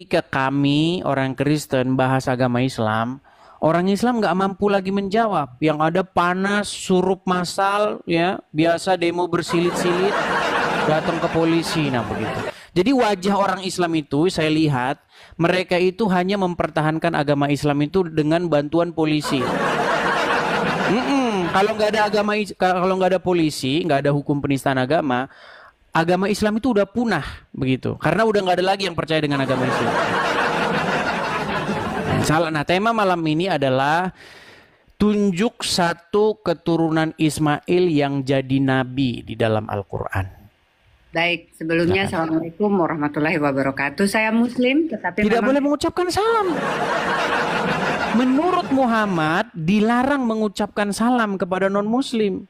Ketika kami orang Kristen bahas agama Islam, orang Islam nggak mampu lagi menjawab. Yang ada panas, surup massal, ya biasa demo bersilit-silit, datang ke polisi, nah begitu. Jadi wajah orang Islam itu saya lihat mereka itu hanya mempertahankan agama Islam itu dengan bantuan polisi. Kalau nggak ada kalau nggak ada polisi, nggak ada hukum penistaan agama, agama Islam itu udah punah begitu. Karena udah nggak ada lagi yang percaya dengan agama Islam. Salah. Nah, tema malam ini adalah tunjuk satu keturunan Ismail yang jadi nabi di dalam Al-Quran. Baik, sebelumnya Assalamualaikum warahmatullahi wabarakatuh. Saya Muslim, tetapi tidak boleh mengucapkan salam. Menurut Muhammad, dilarang mengucapkan salam kepada non-Muslim.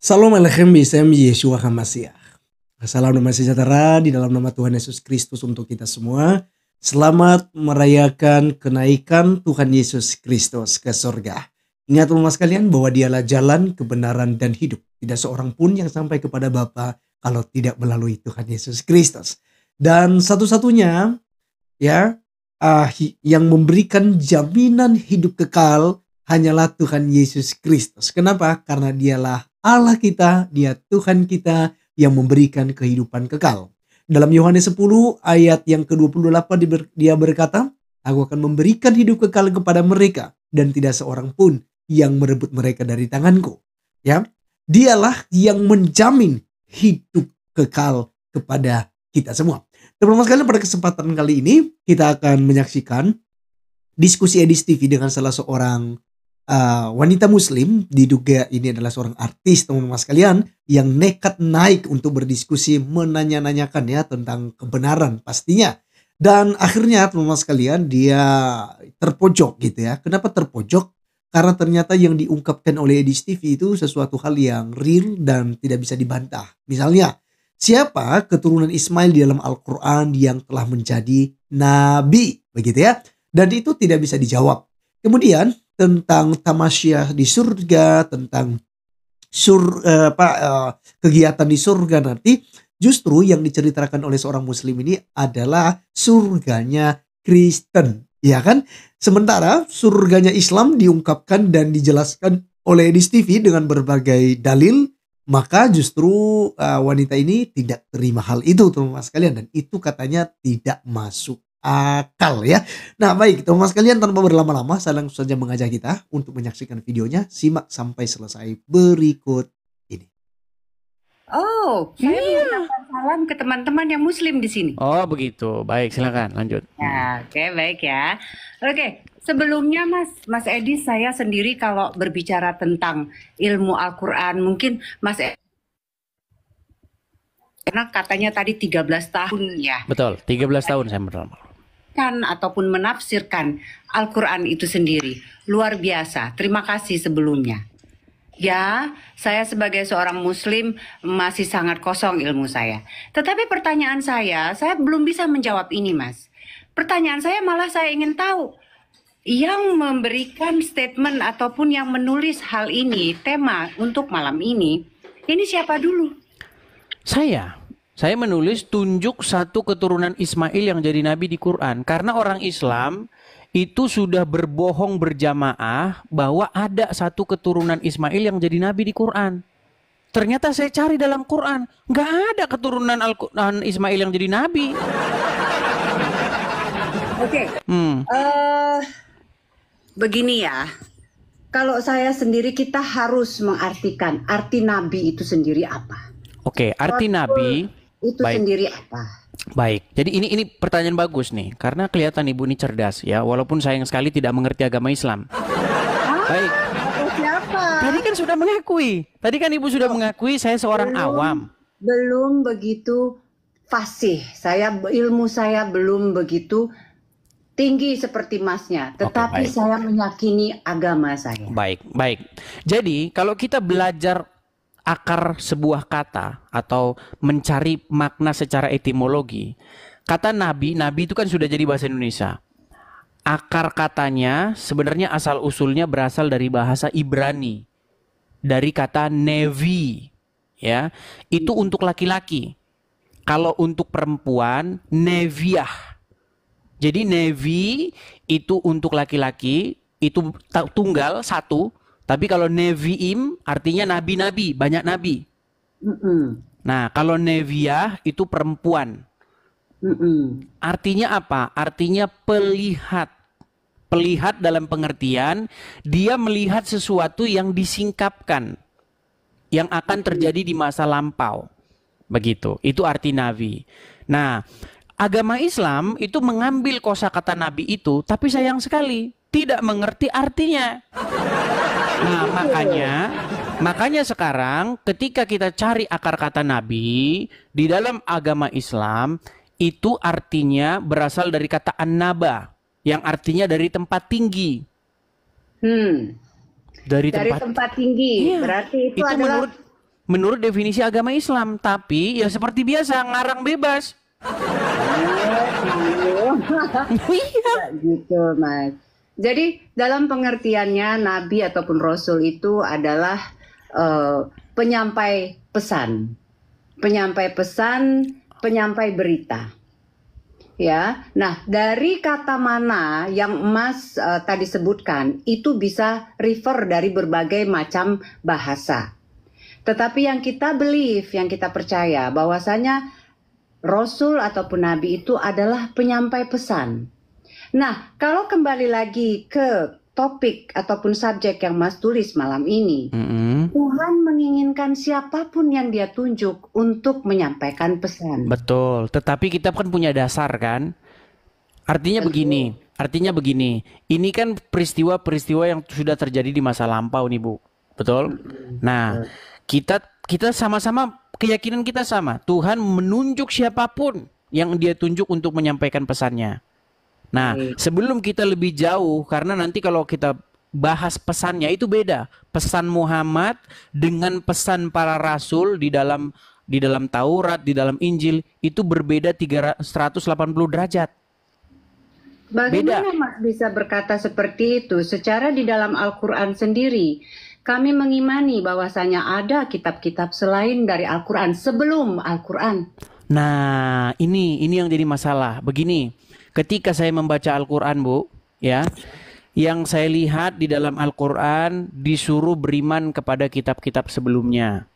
Salam alaikum bisem Yeshua HaMashiach. Salam damai sejahtera di dalam nama Tuhan Yesus Kristus untuk kita semua. Selamat merayakan kenaikan Tuhan Yesus Kristus ke surga. Ingat teman-teman sekalian bahwa dialah jalan, kebenaran, dan hidup. Tidak seorang pun yang sampai kepada Bapa kalau tidak melalui Tuhan Yesus Kristus. Dan satu-satunya yang memberikan jaminan hidup kekal hanyalah Tuhan Yesus Kristus. Kenapa? Karena dialah Allah kita, dia Tuhan kita yang memberikan kehidupan kekal. Dalam Yohanes 10 ayat yang ke-28 dia berkata, aku akan memberikan hidup kekal kepada mereka dan tidak seorang pun yang merebut mereka dari tanganku. Ya, dialah yang menjamin hidup kekal kepada kita semua. Teman-teman sekalian, pada kesempatan kali ini kita akan menyaksikan diskusi Edis TV dengan salah seorang wanita muslim. Diduga ini adalah seorang artis, teman-teman sekalian, yang nekat naik untuk berdiskusi, menanya-nanyakan ya tentang kebenaran pastinya. Dan akhirnya teman-teman sekalian dia terpojok gitu ya. Kenapa terpojok? Karena ternyata yang diungkapkan oleh Edis TV itu sesuatu hal yang real dan tidak bisa dibantah. Misalnya, siapa keturunan Ismail di dalam Al-Quran yang telah menjadi nabi, begitu ya. Dan itu tidak bisa dijawab. Kemudian tentang tamasya di surga, tentang kegiatan di surga nanti, justru yang diceritakan oleh seorang muslim ini adalah surganya Kristen, ya kan? Sementara surganya Islam diungkapkan dan dijelaskan oleh Edis TV dengan berbagai dalil, maka justru wanita ini tidak terima hal itu, teman-teman sekalian, dan itu katanya tidak masuk akal ya. Nah baik teman-teman sekalian, tanpa berlama-lama saya langsung saja mengajak kita untuk menyaksikan videonya. Simak sampai selesai berikut ini. Oh, saya mengucapkan salam ke teman-teman yang Muslim di sini. Oh begitu, baik, silakan lanjut. Ya, oke, baik ya. Oke, sebelumnya Mas Edi, saya sendiri kalau berbicara tentang ilmu Al-Quran, mungkin Mas Edi, karena katanya tadi 13 tahun ya. Betul, 13 tahun saya beramal. Ataupun menafsirkan Al-Quran itu sendiri. Luar biasa, terima kasih sebelumnya. Ya, saya sebagai seorang muslim masih sangat kosong ilmu saya. Tetapi pertanyaan saya belum bisa menjawab ini, Mas. Pertanyaan saya malah saya ingin tahu, yang memberikan statement ataupun yang menulis hal ini, tema untuk malam ini siapa dulu? Saya menulis tunjuk satu keturunan Ismail yang jadi nabi di Quran. Karena orang Islam itu sudah berbohong berjamaah bahwa ada satu keturunan Ismail yang jadi nabi di Quran. Ternyata saya cari dalam Quran, nggak ada keturunan Ismail yang jadi nabi. Oke. Begini ya. Kalau saya sendiri, kita harus mengartikan arti nabi itu sendiri apa. Oke, arti nabi itu baik. Sendiri apa? Baik, jadi ini pertanyaan bagus nih, karena kelihatan ibu ini cerdas ya, walaupun sayang sekali tidak mengerti agama Islam. Baik. Siapa? Tadi kan sudah mengakui, ibu sudah mengakui saya seorang awam. Belum begitu fasih, ilmu saya belum begitu tinggi seperti masnya, tetapi saya meyakini agama saya. Baik. Jadi kalau kita belajar akar sebuah kata atau mencari makna secara etimologi, kata nabi, nabi itu kan sudah jadi bahasa Indonesia. Akar katanya sebenarnya asal usulnya berasal dari bahasa Ibrani, dari kata nevi, ya. Itu untuk laki-laki. Kalau untuk perempuan, neviah. Jadi nevi itu untuk laki-laki, itu tunggal satu. Tapi kalau neviim artinya nabi-nabi, banyak nabi. Nah, kalau neviah itu perempuan. Artinya apa? Artinya pelihat. Pelihat dalam pengertian dia melihat sesuatu yang disingkapkan, yang akan terjadi di masa lampau. Begitu. Itu arti nabi. Nah, agama Islam itu mengambil kosakata nabi itu, tapi sayang sekali tidak mengerti artinya. Nah, makanya sekarang ketika kita cari akar kata nabi di dalam agama Islam, itu artinya berasal dari kata annaba, yang artinya dari tempat tinggi. Dari tempat tinggi. Iya. Berarti itu adalah menurut definisi agama Islam. Tapi ya seperti biasa, ngarang bebas. Iya. Gitu, Mas. Jadi dalam pengertiannya nabi ataupun rasul itu adalah penyampai pesan, penyampai berita. Ya, nah dari kata mana yang Mas tadi sebutkan itu bisa refer dari berbagai macam bahasa. Tetapi yang kita believe, yang kita percaya bahwasanya Rasul ataupun Nabi itu adalah penyampai pesan. Nah, kalau kembali lagi ke topik ataupun subjek yang Mas tulis malam ini, Tuhan menginginkan siapapun yang Dia tunjuk untuk menyampaikan pesan. Betul, tetapi kita kan punya dasar kan? Artinya begini, ini kan peristiwa-peristiwa yang sudah terjadi di masa lampau nih Bu, betul? Nah, kita sama-sama, keyakinan kita sama, Tuhan menunjuk siapapun yang Dia tunjuk untuk menyampaikan pesannya. Nah, sebelum kita lebih jauh, karena nanti kalau kita bahas pesannya itu beda. Pesan Muhammad dengan pesan para rasul di dalam Taurat, di dalam Injil itu berbeda 180 derajat. Bagaimana Mas bisa berkata seperti itu? Secara di dalam Al-Quran sendiri, kami mengimani bahwasanya ada kitab-kitab selain dari Al-Quran sebelum Al-Quran. Nah, ini yang jadi masalah. Begini. Ketika saya membaca Al-Quran, Bu, ya, yang saya lihat di dalam Al-Quran disuruh beriman kepada kitab-kitab sebelumnya.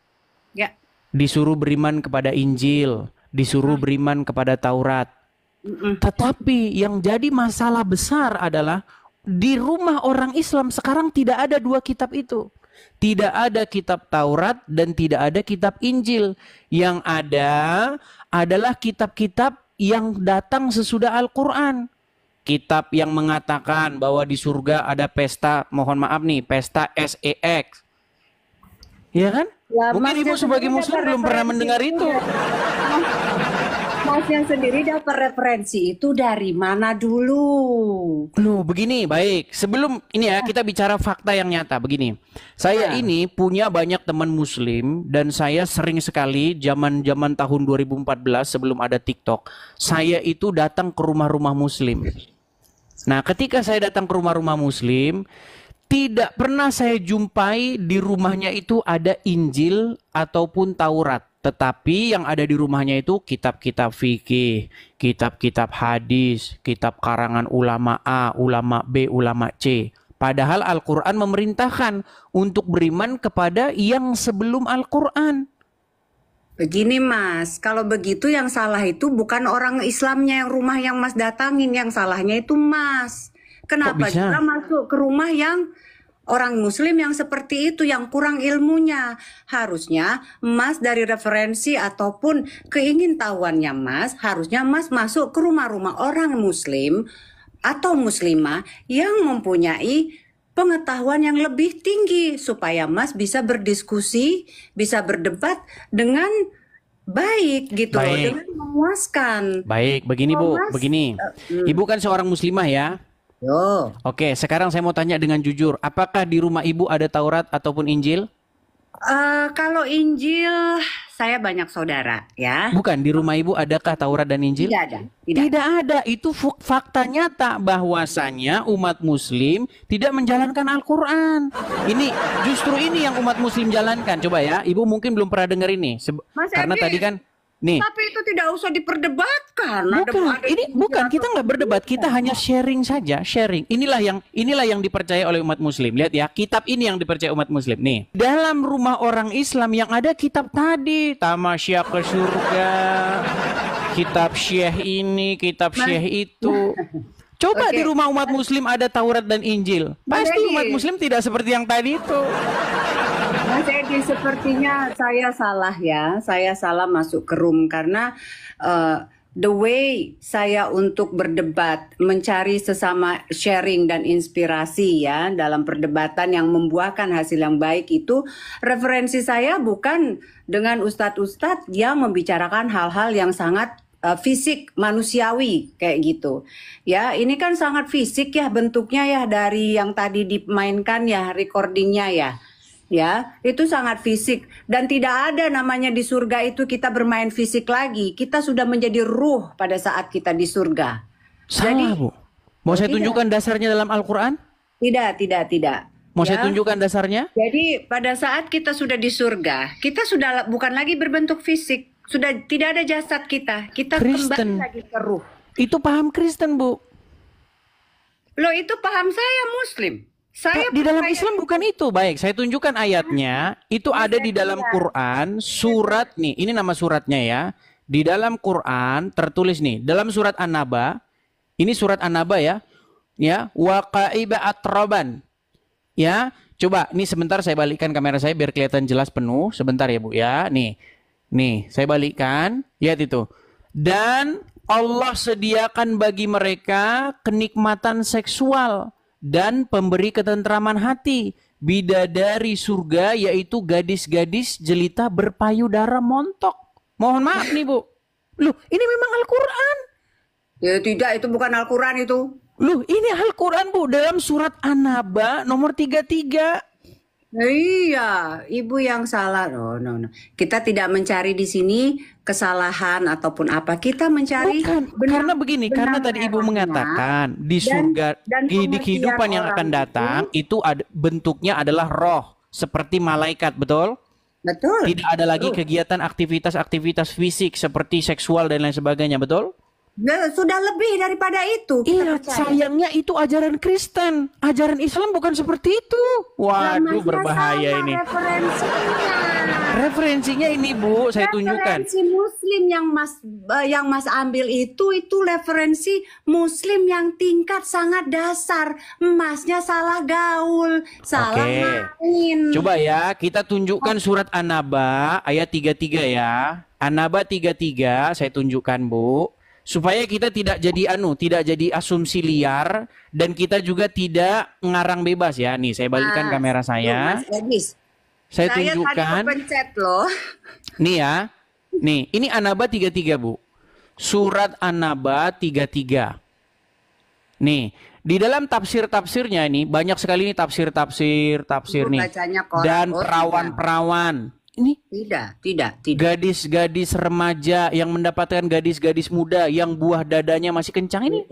Ya. Disuruh beriman kepada Injil, disuruh beriman kepada Taurat. Tetapi yang jadi masalah besar adalah di rumah orang Islam sekarang tidak ada dua kitab itu. Tidak ada kitab Taurat dan tidak ada kitab Injil. Yang ada adalah kitab-kitab yang datang sesudah Al-Quran. Kitab yang mengatakan bahwa di surga ada pesta, mohon maaf nih, pesta SEX. Ya kan? Ya, mungkin Ibu sebagai Muslim belum pernah mendengar itu. Mas yang sendiri dapat referensi itu dari mana dulu? Loh, begini, baik. Sebelum ini ya, kita bicara fakta yang nyata. Begini, saya ini punya banyak teman Muslim dan saya sering sekali zaman tahun 2014 sebelum ada TikTok, saya itu datang ke rumah-rumah Muslim. Nah, ketika saya datang ke rumah-rumah Muslim, tidak pernah saya jumpai di rumahnya itu ada Injil ataupun Taurat. Tetapi yang ada di rumahnya itu kitab-kitab fikih, kitab-kitab hadis, kitab karangan ulama A, ulama B, ulama C. Padahal Al-Quran memerintahkan untuk beriman kepada yang sebelum Al-Quran. Begini Mas, kalau begitu yang salah itu bukan orang Islamnya yang rumah yang Mas datangin, yang salahnya itu Mas. Kenapa juga masuk ke rumah yang orang Muslim yang seperti itu, yang kurang ilmunya? Harusnya Mas dari referensi ataupun keingintahuannya Mas, harusnya Mas masuk ke rumah-rumah orang Muslim atau Muslimah yang mempunyai pengetahuan yang lebih tinggi supaya Mas bisa berdiskusi, bisa berdebat dengan baik gitu loh, dengan memuaskan. Baik, begini Bu, begini. Ibu kan seorang Muslimah ya. Yo. Oke, sekarang saya mau tanya dengan jujur, apakah di rumah Ibu ada Taurat ataupun Injil? Kalau Injil, saya banyak saudara ya. Bukan, di rumah ibu adakah Taurat dan Injil? Tidak ada. Tidak. Tidak ada. Itu fakta nyata bahwasanya umat Muslim tidak menjalankan Al-Quran. Justru ini yang umat Muslim jalankan. Coba ya, ibu mungkin belum pernah dengar ini. Mas Karena Edi, tadi kan, nih. tapi itu tidak usah diperdebatkan. Bukan, kita nggak berdebat, kita hanya sharing saja, sharing. Inilah yang dipercaya oleh umat Muslim. Lihat ya, kitab ini yang dipercaya umat Muslim. Nih, dalam rumah orang Islam yang ada kitab tadi, Tamasya ke surga, kitab Syekh ini, kitab Syekh itu. Coba di rumah umat Muslim ada Taurat dan Injil. Pasti umat Muslim tidak seperti yang tadi itu. Mas Edi, sepertinya saya salah ya. Saya salah masuk ke room karena the way saya untuk berdebat, mencari sesama sharing dan inspirasi ya dalam perdebatan yang membuahkan hasil yang baik itu, referensi saya bukan dengan ustadz-ustadz yang membicarakan hal-hal yang sangat fisik manusiawi kayak gitu. Ya, ini kan sangat fisik ya bentuknya ya dari yang tadi dimainkan ya recordingnya ya. Ya, itu sangat fisik dan tidak ada namanya di surga itu kita bermain fisik lagi. Kita sudah menjadi ruh pada saat kita di surga. Salah, Bu. Mau saya tunjukkan dasarnya dalam Al-Quran? Tidak. Mau saya tunjukkan dasarnya? Jadi pada saat kita sudah di surga, kita sudah bukan lagi berbentuk fisik. Sudah tidak ada jasad kita. Kita Kristen. kembali lagi ke ruh. Itu paham Kristen, Bu. Loh, itu paham saya Muslim. Saya di dalam Islam bukan itu. Baik, saya tunjukkan ayatnya. Itu ada di dalam Quran, surat nih. Ini nama suratnya ya. Di dalam Quran tertulis nih, dalam surat An-Naba. Ini surat An-Naba ya. Ya, waqaiba atraban. Ya, coba ini sebentar saya balikkan kamera saya biar kelihatan jelas penuh. Sebentar ya, Bu ya. Nih, saya balikkan. Lihat itu. Dan Allah sediakan bagi mereka kenikmatan seksual dan pemberi ketentraman hati, bidadari surga, yaitu gadis-gadis jelita berpayudara montok. Mohon maaf nih, Bu. Loh, ini memang Al-Quran. Ya tidak, itu bukan Al-Quran itu. Loh, ini Al-Quran, Bu, dalam surat An-Naba nomor 33. Iya, ibu yang salah. No. Kita tidak mencari di sini kesalahan ataupun apa. Kita mencari karena begini, karena tadi ibu mengatakan di surga, di kehidupan yang akan datang itu bentuknya adalah roh seperti malaikat, betul? Betul. Tidak ada lagi kegiatan aktivitas fisik seperti seksual dan lain sebagainya, betul? Sudah lebih daripada itu. Iya, sayangnya itu ajaran Kristen. Ajaran Islam bukan seperti itu. Waduh, berbahaya ini. Referensinya ini, Bu, saya tunjukkan. Referensi Muslim yang Mas ambil itu referensi Muslim yang tingkat sangat dasar. Masnya salah gaul, salah main. Coba ya, kita tunjukkan surat An-Naba ayat 33 ya. An-Naba 33 saya tunjukkan, Bu. Supaya kita tidak jadi asumsi liar dan kita juga tidak ngarang bebas ya. Nih, saya balikkan kamera saya. Mas Edis, saya tunjukkan. Tadi kepencet loh. Nih ya. Nih, ini An-Naba 33, Bu. Surat An-Naba 33. Nih, di dalam tafsir-tafsirnya ini banyak sekali nih tafsir nih. Dan perawan-perawan. Ini tidak. Gadis-gadis remaja yang mendapatkan gadis-gadis muda yang buah dadanya masih kencang ini.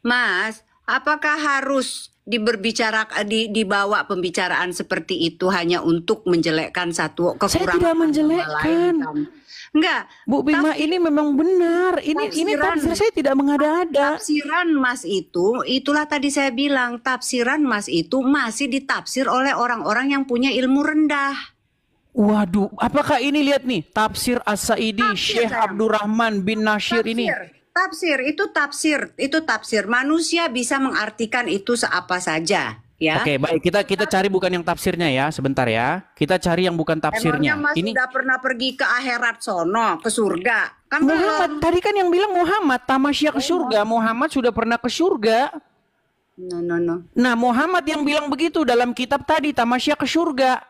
Mas, apakah harus dibawa pembicaraan seperti itu hanya untuk menjelekkan satu kekurangan? Saya tidak menjelekkan. Enggak, Bu Bima, ini memang benar. Ini tafsir saya tidak mengada-ada. Tafsiran Mas itulah tadi saya bilang, tafsiran Mas itu masih ditafsir oleh orang-orang yang punya ilmu rendah. Waduh, apakah ini lihat nih tafsir As-Sa'idi Syekh Abdurrahman bin Nasyir ini? Itu tafsir. Manusia bisa mengartikan itu seapa saja, ya. Oke, baik, kita cari bukan yang tafsirnya ya, sebentar ya. Kita cari yang bukan tafsirnya. Emangnya Mas sudah pernah pergi ke akhirat sono, ke surga? Kan Muhammad, tadi kan yang bilang Muhammad tamasya ke surga. Muhammad sudah pernah ke surga. No. Nah, Muhammad yang bilang begitu dalam kitab tadi tamasya ke surga.